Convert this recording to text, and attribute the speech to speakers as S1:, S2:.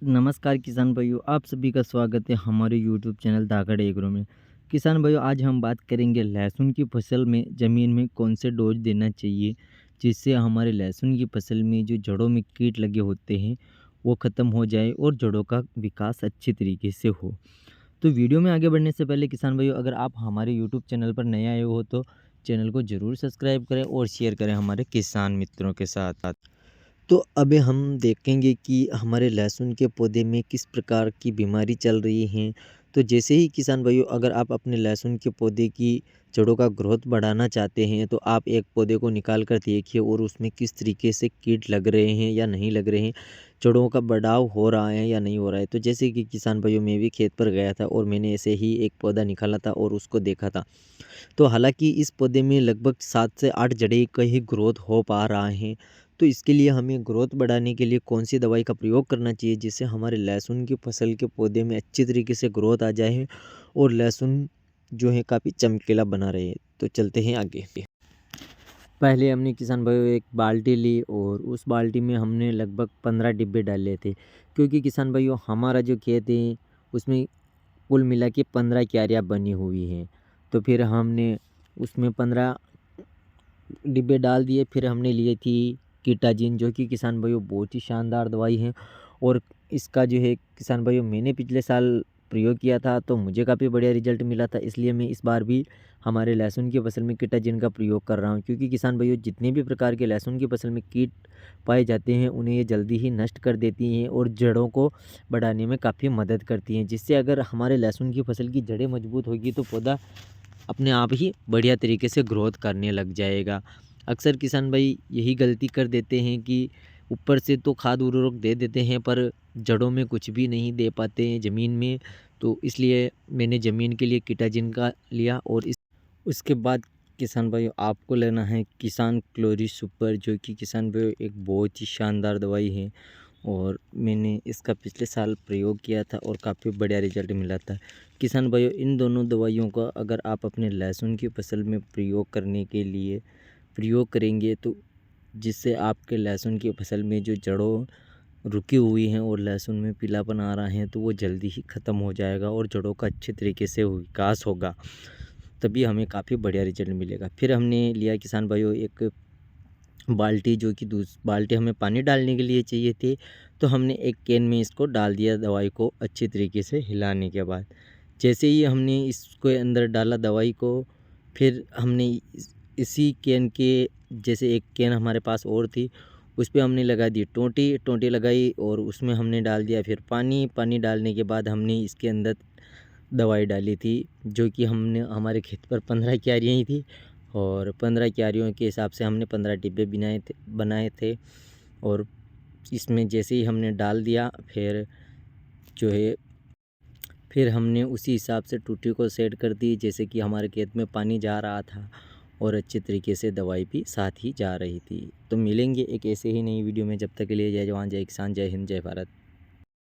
S1: नमस्कार किसान भाइयों, आप सभी का स्वागत है हमारे यूट्यूब चैनल धाकड़ एग्रो में। किसान भाइयों, आज हम बात करेंगे लहसुन की फसल में ज़मीन में कौन से डोज देना चाहिए जिससे हमारे लहसुन की फसल में जो जड़ों में कीट लगे होते हैं वो ख़त्म हो जाए और जड़ों का विकास अच्छी तरीके से हो। तो वीडियो में आगे बढ़ने से पहले किसान भाइयों, अगर आप हमारे यूट्यूब चैनल पर नए आए हो तो चैनल को ज़रूर सब्सक्राइब करें और शेयर करें हमारे किसान मित्रों के साथ। तो अभी हम देखेंगे कि हमारे लहसुन के पौधे में किस प्रकार की बीमारी चल रही है। तो जैसे ही किसान भाइयों, अगर आप अपने लहसुन के पौधे की जड़ों का ग्रोथ बढ़ाना चाहते हैं तो आप एक पौधे को निकाल कर देखिए और उसमें किस तरीके से कीट लग रहे हैं या नहीं लग रहे हैं, जड़ों का बढ़ाव हो रहा है या नहीं हो रहा है। तो जैसे कि किसान भाइयों, मैं भी खेत पर गया था और मैंने ऐसे ही एक पौधा निकाला था और उसको देखा था। तो हालांकि इस पौधे में लगभग 7 से 8 जड़ें का ही ग्रोथ हो पा रहा है। तो इसके लिए हमें ग्रोथ बढ़ाने के लिए कौन सी दवाई का प्रयोग करना चाहिए जिससे हमारे लहसुन की फसल के पौधे में अच्छी तरीके से ग्रोथ आ जाए और लहसुन जो है काफ़ी चमकीला बना रहे। तो चलते हैं आगे। पहले हमने किसान भाइयों एक बाल्टी ली और उस बाल्टी में हमने लगभग 15 डिब्बे डाले थे, क्योंकि किसान भाइयों हमारा जो खेत है उसमें कुल मिला के 15 क्यारियाँ बनी हुई हैं। तो फिर हमने उसमें 15 डिब्बे डाल दिए। फिर हमने लिए थी कीटाजिन, जो कि किसान भाइयों बहुत ही शानदार दवाई है और इसका जो है किसान भाइयों मैंने पिछले साल प्रयोग किया था तो मुझे काफ़ी बढ़िया रिजल्ट मिला था। इसलिए मैं इस बार भी हमारे लहसुन की फसल में कीटाजिन का प्रयोग कर रहा हूँ, क्योंकि किसान भाइयों जितने भी प्रकार के लहसुन की फसल में कीट पाए जाते हैं उन्हें ये जल्दी ही नष्ट कर देती हैं और जड़ों को बढ़ाने में काफ़ी मदद करती हैं, जिससे अगर हमारे लहसुन की फसल की जड़ें मजबूत होगी तो पौधा अपने आप ही बढ़िया तरीके से ग्रोथ करने लग जाएगा। अक्सर किसान भाई यही गलती कर देते हैं कि ऊपर से तो खाद उर्वरक दे देते हैं पर जड़ों में कुछ भी नहीं दे पाते हैं ज़मीन में। तो इसलिए मैंने ज़मीन के लिए कीटाजिन का लिया और उसके बाद किसान भाइयों आपको लेना है किसान क्लोरी सुपर, जो कि किसान भाइयों एक बहुत ही शानदार दवाई है और मैंने इसका पिछले साल प्रयोग किया था और काफ़ी बढ़िया रिजल्ट मिला था। किसान भाइयों इन दोनों दवाइयों का अगर आप अपने लहसुन की फसल में प्रयोग करने के लिए प्रयोग करेंगे तो जिससे आपके लहसुन की फसल में जो जड़ों रुकी हुई हैं और लहसुन में पीलापन आ रहा है तो वो जल्दी ही ख़त्म हो जाएगा और जड़ों का अच्छे तरीके से विकास होगा। तभी हमें काफ़ी बढ़िया रिजल्ट मिलेगा। फिर हमने लिया किसान भाइयों एक बाल्टी, जो कि बाल्टी हमें पानी डालने के लिए चाहिए थी। तो हमने एक कैन में इसको डाल दिया दवाई को अच्छी तरीके से हिलाने के बाद। जैसे ही हमने इसको अंदर डाला दवाई को, फिर हमने इसी कैन के जैसे एक कैन हमारे पास और थी उस पर हमने लगा दी टोंटी टोंटी लगाई और उसमें हमने डाल दिया फिर पानी। पानी डालने के बाद हमने इसके अंदर दवाई डाली थी, जो कि हमने हमारे खेत पर 15 क्यारियाँ ही थी और 15 क्यारियों के हिसाब से हमने 15 डिब्बे बनाए थे और इसमें जैसे ही हमने डाल दिया फिर जो है फिर हमने उसी हिसाब से टूटी को सेट कर दी जैसे कि हमारे खेत में पानी जा रहा था और अच्छे तरीके से दवाई भी साथ ही जा रही थी। तो मिलेंगे एक ऐसे ही नई वीडियो में, जब तक के लिए जय जवान जय किसान जय हिंद जय भारत।